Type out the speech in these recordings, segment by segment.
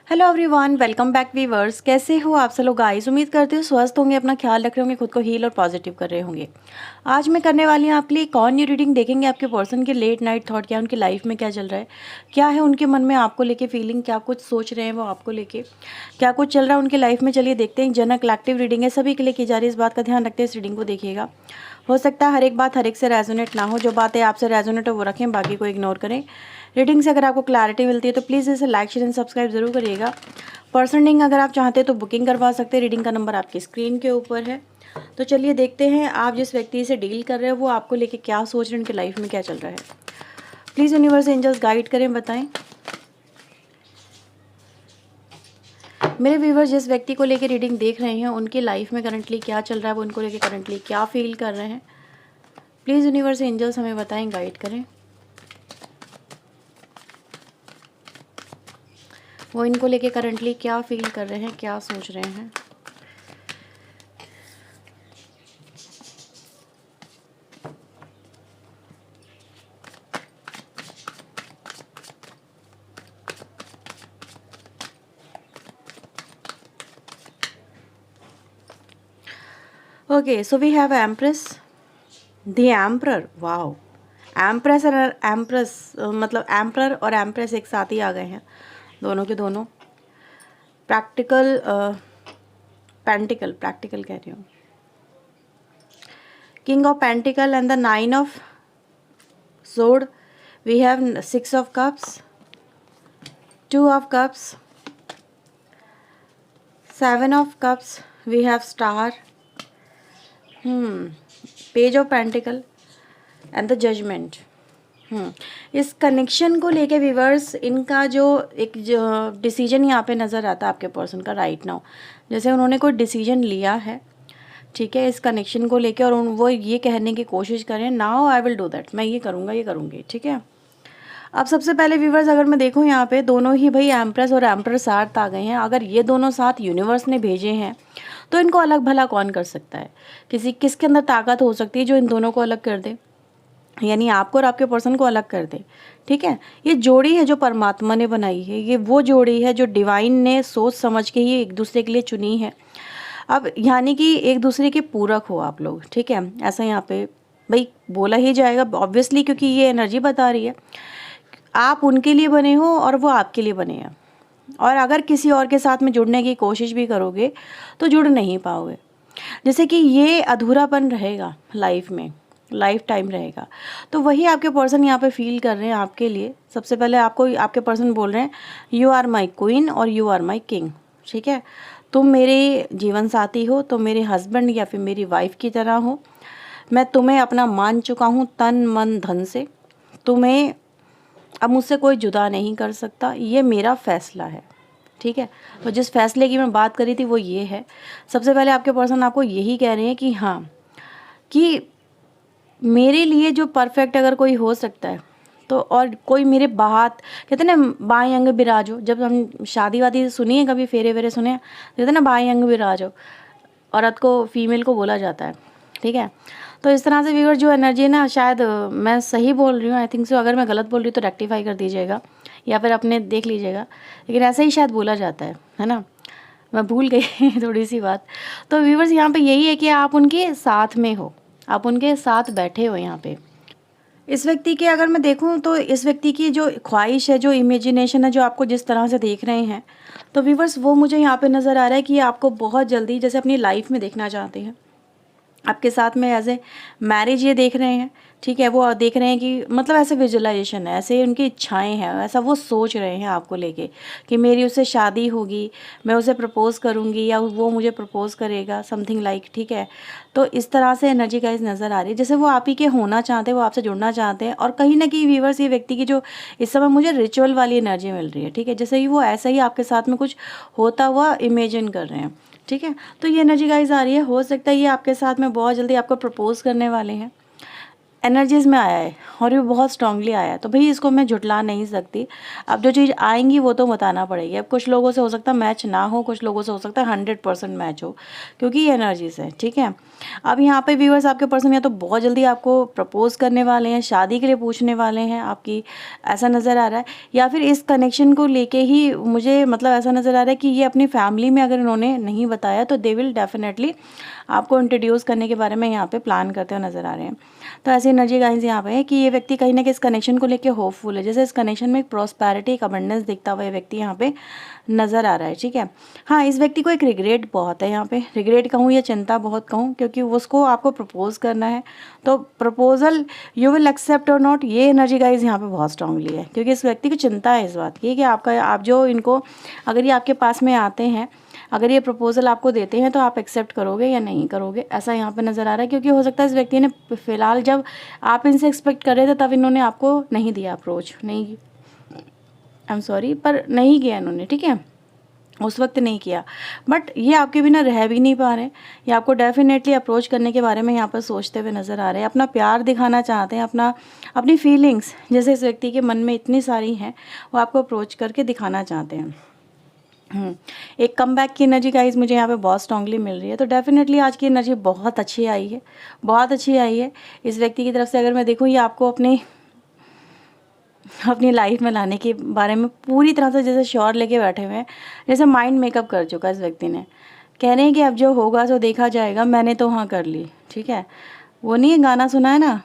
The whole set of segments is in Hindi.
Hello everyone, welcome back viewers. कैसे हो आप सब लोग गाइस? उम्मीद करती हूँ स्वस्थ होंगे, अपना ख्याल रख रहे होंगे, खुद को हील और पॉजिटिव कर रहे होंगे। आज मैं करने वाली हूँ आपके लिए एक और न्यू रीडिंग। देखेंगे आपके पर्सन के लेट नाइट थॉट क्या है, उनकी लाइफ में क्या चल रहा है, क्या है उनके मन में आपको लेके फीलिंग, क्या कुछ सोच रहे हैं वो आपको लेके, क्या कुछ चल रहा है उनकी लाइफ में। चलिए देखते हैं। जनरल कलेक्टिव रीडिंग है, सभी के लिए की जा रही है, इस बात का ध्यान रखते हैं इस रीडिंग को देखिएगा। हो सकता है हर एक बात हर एक से रेजोनेट ना हो, जो बातें आपसे रेजोनेट हो वो रखें, बाकी को इग्नोर करें। रीडिंग से अगर आपको क्लैरिटी मिलती है तो प्लीज़ इसे लाइक शेयर एंड सब्सक्राइब जरूर करिएगा। पर्सनल रीडिंग अगर आप चाहते हैं तो बुकिंग करवा सकते हैं, रीडिंग का नंबर आपकी स्क्रीन के ऊपर है। तो चलिए देखते हैं आप जिस व्यक्ति से डील कर रहे हैं वो आपको लेके क्या सोच रहे हैं, उनकी लाइफ में क्या चल रहा है। प्लीज़ यूनिवर्स एंजल्स गाइड करें, बताएं। मेरे व्यूवर्स जिस व्यक्ति को लेकर रीडिंग देख रहे हैं उनकी लाइफ में करंटली क्या चल रहा है, वो उनको लेके करंटली क्या फील कर रहे हैं, प्लीज़ यूनिवर्स एंजल्स हमें बताएं, गाइड करें। वो इनको लेके करंटली क्या फील कर रहे हैं, क्या सोच रहे हैं। Okay, so we have empress, the emperor. Wow, empress और एम्प्रेस, मतलब एम्परर और एम्प्रेस एक साथ ही आ गए हैं, दोनों के दोनों। प्रैक्टिकल, प्रैक्टिकल कह रही हूँ। King of pentacle and the 9 of sword. We have 6 of cups, 2 of cups, 7 of cups. We have star, page of pentacle and the judgment. इस कनेक्शन को लेके व्यूवर्स इनका जो एक डिसीजन यहाँ पे नज़र आता है आपके पर्सन का राइट नाउ, जैसे उन्होंने कोई डिसीजन लिया है, ठीक है, इस कनेक्शन को लेके, और वो ये कहने की कोशिश करें now I will do that, मैं ये करूँगा ये करूँगी, ठीक है। अब सबसे पहले व्यूवर्स अगर मैं देखूं यहाँ पे दोनों ही भाई एम्प्रेस और एम्परर साथ आ गए हैं। अगर ये दोनों साथ यूनिवर्स ने भेजे हैं तो इनको अलग भला कौन कर सकता है? किसके अंदर ताकत हो सकती है जो इन दोनों को अलग कर दे, यानी आपको और आपके पर्सन को अलग कर दे, ठीक है। ये जोड़ी है जो परमात्मा ने बनाई है, ये वो जोड़ी है जो डिवाइन ने सोच समझ के ही एक दूसरे के लिए चुनी है। अब यानी कि एक दूसरे के पूरक हो आप लोग, ठीक है, ऐसा यहाँ पे भाई बोला ही जाएगा ऑब्वियसली, क्योंकि ये एनर्जी बता रही है आप उनके लिए बने हो और वो आपके लिए बने हैं। और अगर किसी और के साथ में जुड़ने की कोशिश भी करोगे तो जुड़ नहीं पाओगे, जैसे कि ये अधूरापन रहेगा लाइफ में, लाइफ टाइम रहेगा। तो वही आपके पर्सन यहाँ पे फील कर रहे हैं आपके लिए। सबसे पहले आपको आपके पर्सन बोल रहे हैं यू आर माई क्वीन और यू आर माई किंग, ठीक है। तुम मेरे जीवन साथी हो, तुम मेरे हस्बैंड या फिर मेरी वाइफ की तरह हो। मैं तुम्हें अपना मान चुका हूँ तन मन धन से, तुम्हें अब मुझसे कोई जुदा नहीं कर सकता, ये मेरा फैसला है, ठीक है। तो जिस फैसले की मैं बात करी थी वो ये है। सबसे पहले आपके पर्सन आपको यही कह रहे हैं कि हाँ, कि मेरे लिए जो परफेक्ट अगर कोई हो सकता है तो, और कोई मेरे बात कहते ना बाएं अंग बिराजो, जब हम शादी वादी सुनिए कभी फेरे वेरे सुने, कहते ना बाएं अंग बिराजो, औरत को फीमेल को बोला जाता है, ठीक है। तो इस तरह से व्यूअर जो एनर्जी है ना, शायद मैं सही बोल रही हूँ, आई थिंक सो, अगर मैं गलत बोल रही हूँ तो रेक्टिफाई कर दीजिएगा या फिर अपने देख लीजिएगा, लेकिन ऐसा ही शायद बोला जाता है ना, मैं भूल गई थोड़ी सी बात। तो व्यूअर्स यहाँ पे यही है कि आप उनके साथ में हो, आप उनके साथ बैठे हो यहाँ पे। इस व्यक्ति के अगर मैं देखूँ तो इस व्यक्ति की जो ख्वाहिश है, जो इमेजिनेशन है, जो आपको जिस तरह से देख रहे हैं, तो व्यूअर्स वो मुझे यहाँ पे नज़र आ रहा है कि आपको बहुत जल्दी जैसे अपनी लाइफ में देखना चाहते हैं, आपके साथ में एज ए मैरिज ये देख रहे हैं, ठीक है। वो देख रहे हैं कि मतलब ऐसे विजुअलाइजेशन है, ऐसे उनकी इच्छाएं हैं, ऐसा वो सोच रहे हैं आपको लेके कि मेरी उससे शादी होगी, मैं उसे प्रपोज़ करूँगी या वो मुझे प्रपोज़ करेगा, समथिंग लाइक, ठीक है। तो इस तरह से एनर्जी गाइस नज़र आ रही है, जैसे वो आप ही के होना चाहते हैं, वो आपसे जुड़ना चाहते हैं। और कहीं ना कहीं व्यूअर्स ये व्यक्ति की जो इस समय मुझे रिचुअल वाली एनर्जी मिल रही है, ठीक है, जैसे ही वो ऐसा ही आपके साथ में कुछ होता हुआ इमेजिन कर रहे हैं, ठीक है। तो ये एनर्जी गाइस आ रही है, हो सकता है ये आपके साथ में बहुत जल्दी आपको प्रपोज करने वाले हैं, एनर्जीज में आया है और ये बहुत स्ट्रांगली आया है, तो भाई इसको मैं झुटला नहीं सकती। अब जो चीज़ आएंगी वो तो बताना पड़ेगी। अब कुछ लोगों से हो सकता है मैच ना हो, कुछ लोगों से हो सकता है 100% मैच हो, क्योंकि ये एनर्जीज है, ठीक है। अब यहाँ पे व्यूअर्स आपके पर्सन या तो बहुत जल्दी आपको प्रपोज करने वाले हैं, शादी के लिए पूछने वाले हैं आपकी, ऐसा नज़र आ रहा है। या फिर इस कनेक्शन को लेके ही मुझे मतलब ऐसा नज़र आ रहा है कि ये अपनी फैमिली में अगर इन्होंने नहीं बताया तो दे विल डेफिनेटली आपको इंट्रोड्यूस करने के बारे में यहाँ पे प्लान करते हुए नज़र आ रहे हैं। तो ऐसी एनर्जी गाइस यहाँ पे है कि ये व्यक्ति कहीं ना कहीं इस कनेक्शन को लेके होपफुल है। जैसे इस कनेक्शन में एक प्रॉस्पेरिटी, एक अबंडेंस दिखता हुआ ये व्यक्ति यहाँ पे नज़र आ रहा है, ठीक है। हाँ, इस व्यक्ति को एक रिग्रेट बहुत है यहाँ पे, रिग्रेट कहूँ या चिंता बहुत कहूँ, क्योंकि उसको आपको प्रपोज करना है। तो प्रपोजल यू विल एक्सेप्ट और नॉट, ये एनर्जी गाइस यहाँ पे बहुत स्ट्रांगली है, क्योंकि इस व्यक्ति को चिंता है इस बात की कि आपका, आप जो इनको, अगर ये आपके पास में आते हैं, अगर ये प्रपोजल आपको देते हैं तो आप एक्सेप्ट करोगे या नहीं करोगे, ऐसा यहाँ पे नज़र आ रहा है। क्योंकि हो सकता है इस व्यक्ति ने फिलहाल जब आप इनसे एक्सपेक्ट कर रहे थे तब इन्होंने आपको नहीं दिया अप्रोच, नहीं, आई एम सॉरी, पर नहीं किया इन्होंने, ठीक है, उस वक्त नहीं किया। बट ये आपके बिना रह भी नहीं पा रहे हैं, ये आपको डेफिनेटली अप्रोच करने के बारे में यहाँ पर सोचते हुए नज़र आ रहे हैं, अपना प्यार दिखाना चाहते हैं, अपनी फीलिंग्स जैसे इस व्यक्ति के मन में इतनी सारी हैं वो आपको अप्रोच करके दिखाना चाहते हैं। एक कम बैक की एनर्जी गाइस मुझे यहाँ पे बहुत स्ट्रांगली मिल रही है। तो डेफिनेटली आज की एनर्जी बहुत अच्छी आई है, बहुत अच्छी आई है इस व्यक्ति की तरफ से। अगर मैं देखूँ, ये आपको अपनी लाइफ में लाने के बारे में पूरी तरह से जैसे श्योर लेके बैठे हुए हैं, जैसे माइंड मेकअप कर चुका है इस व्यक्ति ने। कह रहे हैं कि अब जो होगा जो देखा जाएगा, मैंने तो हाँ कर ली, ठीक है। वो नहीं है गाना सुना है ना,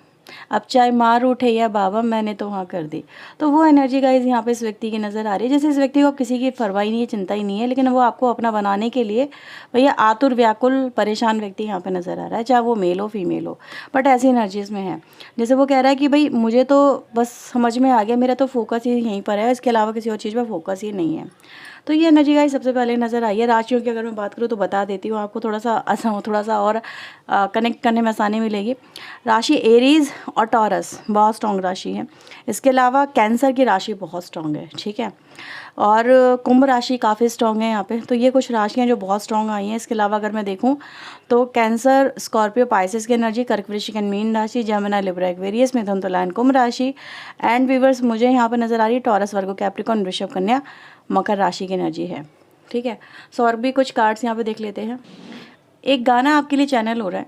अब चाहे मार उठे या बाबा, मैंने तो हाँ कर दी। तो वो एनर्जी गाइस यहाँ पे इस व्यक्ति की नज़र आ रही है। जैसे इस व्यक्ति को अब किसी की परवाह नहीं है, चिंता ही नहीं है, लेकिन वो आपको अपना बनाने के लिए भैया आतुर, व्याकुल, परेशान व्यक्ति यहाँ पे नज़र आ रहा है, चाहे वो मेल हो फीमेल हो, बट ऐसी एनर्जीज में है। जैसे वो कह रहा है कि भाई मुझे तो बस समझ में आ गया, मेरा तो फोकस ही यहीं पर है, इसके अलावा किसी और चीज़ पर फोकस ही नहीं है। तो ये एनर्जी गाइस सबसे पहले नज़र आई है। राशियों की अगर मैं बात करूँ तो बता देती हूँ आपको, थोड़ा सा और कनेक्ट करने में आसानी मिलेगी। राशि एरीज और टॉरस बहुत स्ट्रॉन्ग राशि है। इसके अलावा कैंसर की राशि बहुत स्ट्रॉन्ग है, ठीक है, और कुंभ राशि काफ़ी स्ट्रॉन्ग है यहाँ पे। तो ये कुछ राशियाँ जो बहुत स्ट्रॉन्ग आई हैं। इसके अलावा अगर मैं देखूँ तो कैंसर, स्कॉर्पियो, पाइसेस की एनर्जी, कर्क, वृश्चिक एंड मीन राशि, जमुना, लिब्रा, एक्वेरियस, मिथुन, तुला एंड कुंभ राशि एंड वीवर्स मुझे यहाँ पर नज़र आ रही है टॉरस, वर्गो, कैप्रिकॉर्न, वृषभ, कन्या, मकर राशि की एनर्जी है, ठीक है। सो और भी कुछ कार्ड्स यहाँ पे देख लेते हैं। एक गाना आपके लिए चैनल हो रहा है,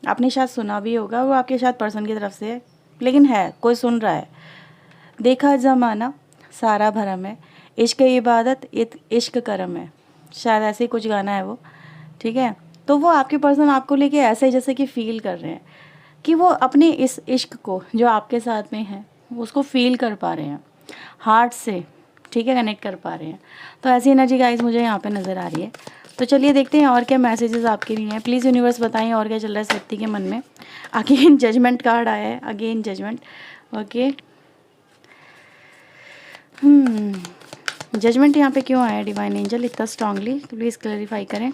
आपने शायद सुना भी होगा, वो आपके शायद पर्सन की तरफ से है, लेकिन है कोई सुन रहा है। देखा ज़माना सारा भरम है, इश्क इबादत इश्क करम है, शायद ऐसे ही कुछ गाना है वो, ठीक है। तो वो आपके पर्सन आपको लेके ऐसे जैसे कि फील कर रहे हैं कि वो अपने इस इश्क को जो आपके साथ में है उसको फील कर पा रहे हैं हार्ट से, ठीक है, कनेक्ट कर पा रहे हैं। तो ऐसी एनर्जी गाइस मुझे यहाँ पे नज़र आ रही है। तो चलिए देखते हैं और क्या मैसेजेस आपके लिए हैं। प्लीज़ यूनिवर्स बताएं और क्या चल रहा है इस व्यक्ति के मन में। अगेन जजमेंट कार्ड आया है, अगेन जजमेंट, ओके। जजमेंट यहाँ पे क्यों आया डिवाइन एंजल इतना स्ट्रांगली, प्लीज़ क्लैरिफाई करें।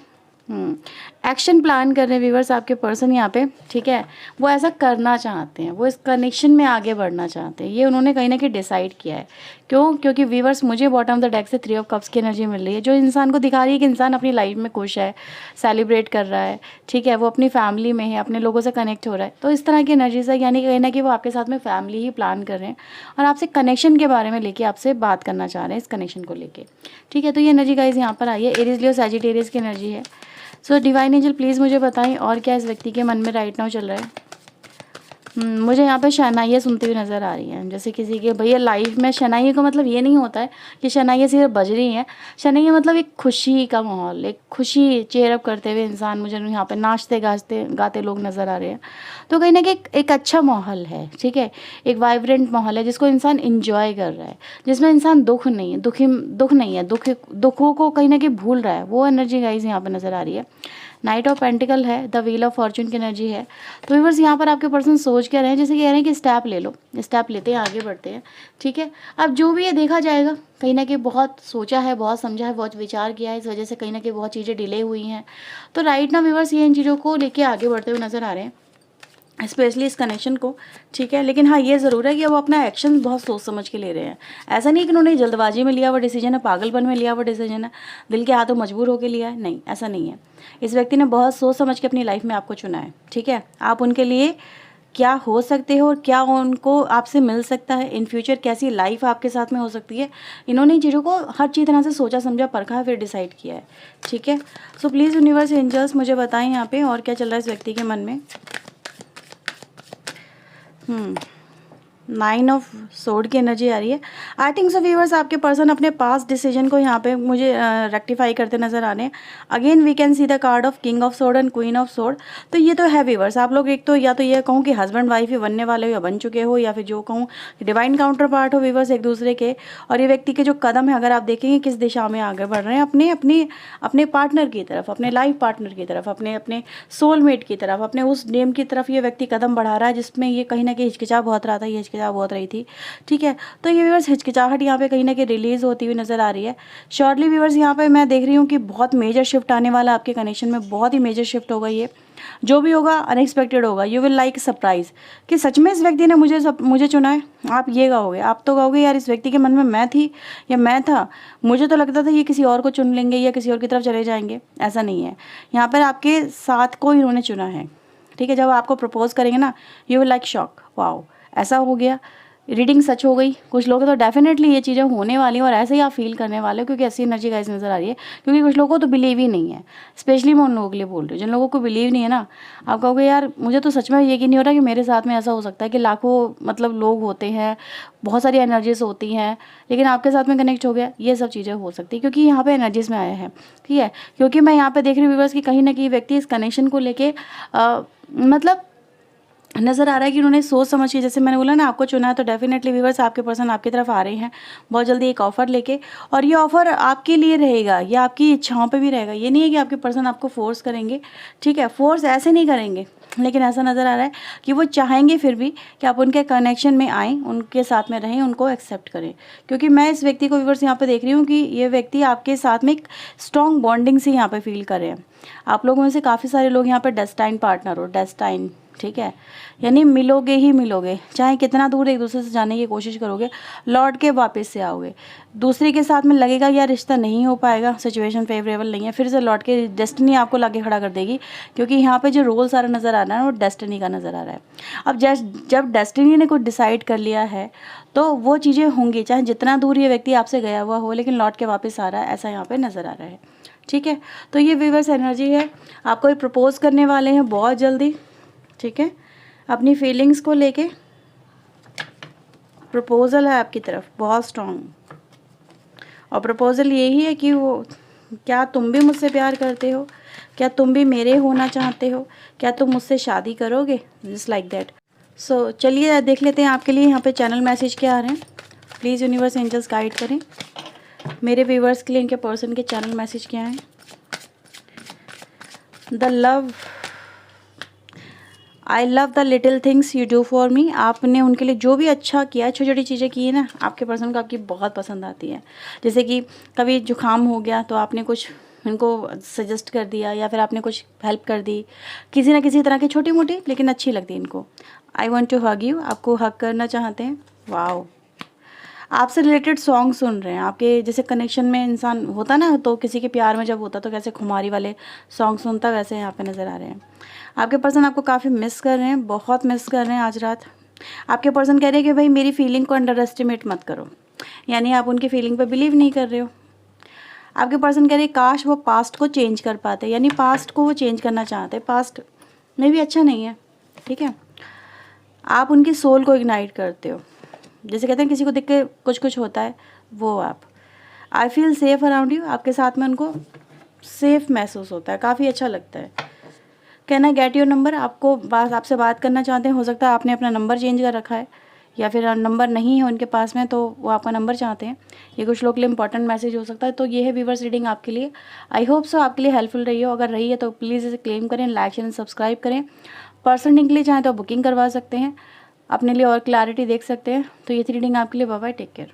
एक्शन प्लान कर रहे हैं व्यूवर्स आपके पर्सन यहाँ पे, ठीक है। वो ऐसा करना चाहते हैं, वो इस कनेक्शन में आगे बढ़ना चाहते हैं, ये उन्होंने कहीं ना कहीं डिसाइड किया है। क्यों? क्योंकि व्यूवर्स मुझे बॉटम ऑफ द डेक से 3 ऑफ कप्स की एनर्जी मिल रही है, जो इंसान को दिखा रही है कि इंसान अपनी लाइफ में खुश है, सेलिब्रेट कर रहा है, ठीक है, वो अपनी फैमिली में है, अपने लोगों से कनेक्ट हो रहा है। तो इस तरह की एनर्जीज है, यानी कहीं ना कहीं वो आपके साथ में फैमिली ही प्लान कर रहे हैं और आपसे कनेक्शन के बारे में लेके आपसे बात करना चाह रहे हैं, इस कनेक्शन को लेके, ठीक है। तो ये एनर्जी गाइस यहाँ पर आई है, एरीज, लियो, सैजिटेरियस की एनर्जी है। सो डिवाइन एंजल प्लीज़ मुझे बताएं और क्या इस व्यक्ति के मन में राइट नाउ चल रहा है। मुझे यहाँ पे शहनाइयाँ सुनती हुई नज़र आ रही हैं, जैसे किसी के भैया लाइफ में शहनाइयों का मतलब ये नहीं होता है कि शहनाइयाँ सिर्फ बज रही हैं। शहनाइयाँ मतलब एक खुशी का माहौल, एक खुशी चेयरअप करते हुए इंसान, मुझे यहाँ पे नाचते गाते लोग नज़र आ रहे हैं। तो कहीं ना कहीं एक अच्छा माहौल है, ठीक है, एक वाइब्रेंट माहौल है जिसको इंसान इंजॉय कर रहा है, जिसमें इंसान दुख नहीं है, दुख नहीं है, दुखों को कहीं ना कहीं भूल रहा है। वो एनर्जी गाइस यहाँ पर नज़र आ रही है। नाइट ऑफ पेंटिकल है, द व्हील ऑफ फॉर्चून की एनर्जी है। तो व्यूअर्स यहाँ पर आपके पर्सन सोच के रहे हैं, जैसे कह रहे हैं कि स्टेप ले लो, स्टेप लेते हैं, आगे बढ़ते हैं, ठीक है। अब जो भी है देखा जाएगा, कहीं ना कहीं बहुत सोचा है, बहुत समझा है, बहुत विचार किया है, इस वजह से कहीं ना कहीं बहुत चीज़ें डिले हुई हैं। तो राइट ना व्यूअर्स ये इन चीज़ों को लेके आगे बढ़ते हुए नज़र आ रहे हैं, स्पेशली इस कनेक्शन को, ठीक है। लेकिन हाँ ये ज़रूर है कि वो अपना एक्शन बहुत सोच समझ के ले रहे हैं। ऐसा नहीं कि उन्होंने जल्दबाजी में लिया हुआ डिसीजन है, पागलपन में लिया हुआ डिसीजन है, दिल के हाथों मजबूर होकर लिया है, नहीं, ऐसा नहीं है। इस व्यक्ति ने बहुत सोच समझ के अपनी लाइफ में आपको चुना है, ठीक है। आप उनके लिए क्या हो सकते हो और क्या उनको आपसे मिल सकता है इन फ्यूचर, कैसी लाइफ आपके साथ में हो सकती है। इन्होंने इन चीज़ों को हर चीज़ तरह से सोचा समझा परखा है, फिर डिसाइड किया है। ठीक है, सो प्लीज़ यूनिवर्स एंजल्स मुझे बताएं यहाँ पे और क्या चल रहा है इस व्यक्ति के मन में। 9 ऑफ सोर्ड की एनर्जी आ रही है। आई थिंक सो व्यूअर्स आपके पर्सन अपने पास्ट डिसीजन को यहाँ पे मुझे रेक्टिफाई करते नजर आ रहे हैं। Again we can see the card of king of sword and queen of sword. तो ये तो है व्यूअर्स, आप लोग एक तो या तो ये कहूँ कि हस्बैंड वाइफ ही बनने वाले हो या बन चुके हो, या फिर जो कहूँ डिवाइन काउंटर पार्ट हो व्यूअर्स एक दूसरे के। और ये व्यक्ति के जो कदम है अगर आप देखेंगे किस दिशा में आगे बढ़ रहे हैं, अपने अपने अपने पार्टनर की तरफ, अपने लाइफ पार्टनर की तरफ, अपने अपने सोलमेट की तरफ, अपने उस नेम की तरफ ये व्यक्ति कदम बढ़ा रहा है जिसमें ये कहीं ना कहीं हिचकिचा बहुत रहा था, ये हिचकिचा बहुत रही थी। ठीक है, तो ये व्यूअर्स हिचकिचाहट यहाँ पे कहीं ना कहीं रिलीज होती हुई नजर आ रही है। शॉर्टली व्यूअर्स यहाँ पे मैं देख रही हूँ कि बहुत मेजर शिफ्ट आने वाला आपके कनेक्शन में, बहुत ही मेजर शिफ्ट होगा। ये जो भी होगा अनएक्सपेक्टेड होगा। यू विल लाइक सरप्राइज कि सच में इस व्यक्ति ने मुझे चुना है। आप ये कहोगे, आप तो कहोगे यार इस व्यक्ति के मन में मैं थी या मैं था, मुझे तो लगता था ये किसी और को चुन लेंगे या किसी और की तरफ चले जाएंगे। ऐसा नहीं है, यहाँ पर आपके साथ को इन्होंने चुना है। ठीक है, जब आपको प्रपोज करेंगे ना, you will like shock, wow ऐसा हो गया, रीडिंग सच हो गई। कुछ लोग तो डेफिनेटली ये चीज़ें होने वाली हैं और ऐसे ही आप फील करने वाले हो, क्योंकि ऐसी एनर्जी गाइस नज़र आ रही है। क्योंकि कुछ लोगों को तो बिलीव ही नहीं है, स्पेशली मैं उन लोगों के लिए बोल रही हूँ जिन लोगों को बिलीव नहीं है ना। आप कहोगे यार मुझे तो सच में यकीन नहीं हो रहा कि मेरे साथ में ऐसा हो सकता है कि लाखों मतलब लोग होते हैं, बहुत सारी एनर्जीज होती हैं, लेकिन आपके साथ में कनेक्ट हो गया। ये सब चीज़ें हो सकती है क्योंकि यहाँ पे एनर्जीज में आया है। ठीक है, क्योंकि मैं यहाँ पे देख रही हूँ व्यूअर्स कि कहीं ना कहीं व्यक्ति इस कनेक्शन को लेके मतलब नज़र आ रहा है कि उन्होंने सोच समझ के, जैसे मैंने बोला ना आपको चुना है, तो डेफिनेटली व्यूअर्स आपके पर्सन आपकी तरफ आ रहे हैं बहुत जल्दी एक ऑफ़र लेके। और ये ऑफ़र आपके लिए रहेगा, ये आपकी इच्छाओं पे भी रहेगा। ये नहीं है कि आपके पर्सन आपको फोर्स करेंगे। ठीक है, फोर्स ऐसे नहीं करेंगे, लेकिन ऐसा नज़र आ रहा है कि वो चाहेंगे फिर भी कि आप उनके कनेक्शन में आएँ, उनके साथ में रहें, उनको एक्सेप्ट करें। क्योंकि मैं इस व्यक्ति को व्यूअर्स यहाँ पे देख रही हूँ कि ये व्यक्ति आपके साथ में एक स्ट्रॉन्ग बॉन्डिंग से यहाँ पे फील कर रहे हैं। आप लोगों में से काफ़ी सारे लोग यहाँ पे डेस्टाइन पार्टनर हो, डेस्टाइन। ठीक है, यानी मिलोगे ही मिलोगे, चाहे कितना दूर एक दूसरे से जाने की कोशिश करोगे, लौट के वापस से आओगे। दूसरे के साथ में लगेगा यार रिश्ता नहीं हो पाएगा, सिचुएशन फेवरेबल नहीं है, फिर से लौट के डेस्टिनी आपको लाके खड़ा कर देगी। क्योंकि यहाँ पे जो रोल सारा नज़र आ रहा है वो डेस्टिनी का नज़र आ रहा है। अब जब डेस्टिनी ने कुछ डिसाइड कर लिया है तो वो चीज़ें होंगी, चाहे जितना दूर ये व्यक्ति आपसे गया हुआ हो, लेकिन लौट के वापस आ रहा है, ऐसा यहाँ पर नज़र आ रहा है। ठीक है, तो ये व्यूअर्स एनर्जी है, आपको ये प्रपोज करने वाले हैं बहुत जल्दी। ठीक है, अपनी फीलिंग्स को लेके प्रपोज़ल है आपकी तरफ बहुत स्ट्रॉन्ग। और प्रपोज़ल यही है कि वो क्या तुम भी मुझसे प्यार करते हो, क्या तुम भी मेरे होना चाहते हो, क्या तुम मुझसे शादी करोगे, जस्ट लाइक दैट। सो चलिए देख लेते हैं आपके लिए यहाँ पे चैनल मैसेज क्या आ रहे हैं। प्लीज़ यूनिवर्स एंजल्स गाइड करें मेरे व्यूवर्स के लिए, इनके पर्सन के चैनल मैसेज क्या हैं। The love, I love the little things you do for me. आपने उनके लिए जो भी अच्छा किया है, छोटी छोटी चीज़ें की है ना, आपके पर्सन को आपकी बहुत पसंद आती है। जैसे कि कभी जुकाम हो गया तो आपने कुछ इनको सजेस्ट कर दिया, या फिर आपने कुछ हेल्प कर दी, किसी ना किसी तरह की छोटी मोटी, लेकिन अच्छी लगती है इनको। I want to hug you, आपको हग करना चाहते हैं। वाओ, आपसे रिलेटेड सॉन्ग सुन रहे हैं। आपके जैसे कनेक्शन में इंसान होता ना, तो किसी के प्यार में जब होता तो कैसे खुमारी वाले सॉन्ग सुनता, वैसे यहाँ पे नज़र आ रहे हैं। आपके पर्सन आपको काफ़ी मिस कर रहे हैं, बहुत मिस कर रहे हैं आज रात। आपके पर्सन कह रहे हैं कि भाई मेरी फीलिंग को अंडर एस्टिमेट मत करो, यानी आप उनकी फीलिंग पे बिलीव नहीं कर रहे हो। आपके पर्सन कह रहे हैं काश वो पास्ट को चेंज कर पाते, यानी पास्ट को वो चेंज करना चाहते, पास्ट में भी अच्छा नहीं है। ठीक है, आप उनकी सोल को इग्नाइट करते हो, जैसे कहते हैं किसी को देख के कुछ कुछ होता है, वो आप। I feel safe around you, आपके साथ में उनको सेफ महसूस होता है, काफ़ी अच्छा लगता है। Can I get your number, आपको आपसे बात करना चाहते हैं। हो सकता है आपने अपना नंबर चेंज कर रखा है, या फिर नंबर नहीं है उनके पास में, तो वो आपका नंबर चाहते हैं। ये कुछ लोग के लिए इंपॉर्टेंट मैसेज हो सकता है। तो ये है व्यूवर्स रीडिंग आपके लिए। आई होप सो आपके लिए हेल्पफुल रही हो। अगर रही है तो प्लीज़ इसे क्लेम करें, लाइक एंड सब्सक्राइब करें। पर्सन के लिए चाहें तो बुकिंग करवा सकते हैं, अपने लिए और क्लैरिटी देख सकते हैं। तो ये थी रीडिंग आपके लिए। Bye bye, take care.